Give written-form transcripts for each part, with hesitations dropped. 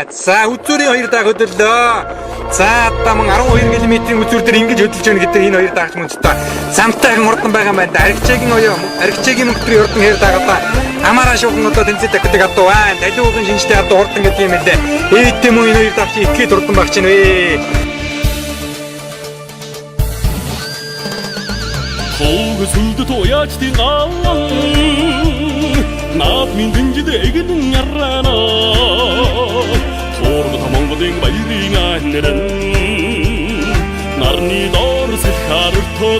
За үзүүрийн хоёр даах хөдөллөө. За одоо мөн 12 км-ийн үзүүр дээр ингэж хөдөлж байна гэдэг энэ хоёр даагч мөнцтэй. Самтайхан урдан байгаа юм байна. Аригчаагийн оё, аригчаагийн мөнгөтрийн урдан хэр даагаад амаараа шуухан одоо тэнцээ тагдаг одоо байна. Далиугийн шинжтэй одоо урдан гэдэг юм лээ. Ээд юм уу энэ хоёр даагч ихэд урдан багч байна вэ? Хөөсөлд тояач тийм наад минь дэнжид эгэн ярана Торд Монголын баярын аниран нарны доор сэлхаар тоо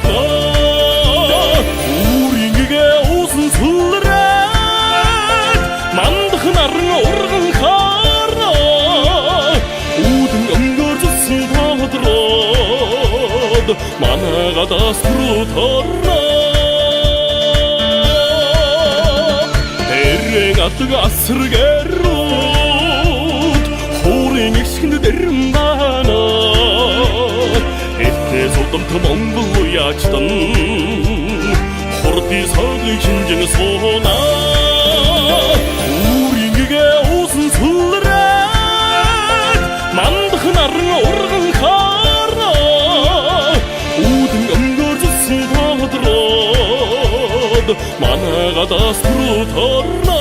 үрингээ усан сүлрээ мандах наран урган харна үүдэн өнгөрсөн тодроод манагадас рутора Атга асргэрүүд хуурын ишгэнд дэрмбана Эвтэй содомт Монгол яачтан хурдны саглыг шинжэн соона Үрингээ усан сүлрээд мандах наран урган харна Үүдэн өнгөрсөн тодроод манагадас рутора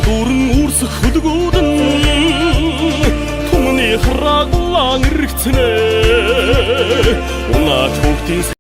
Дурн үрсэх хөдгүүдэн түмний харааглан иргцэнэ Унаач хүүхдийн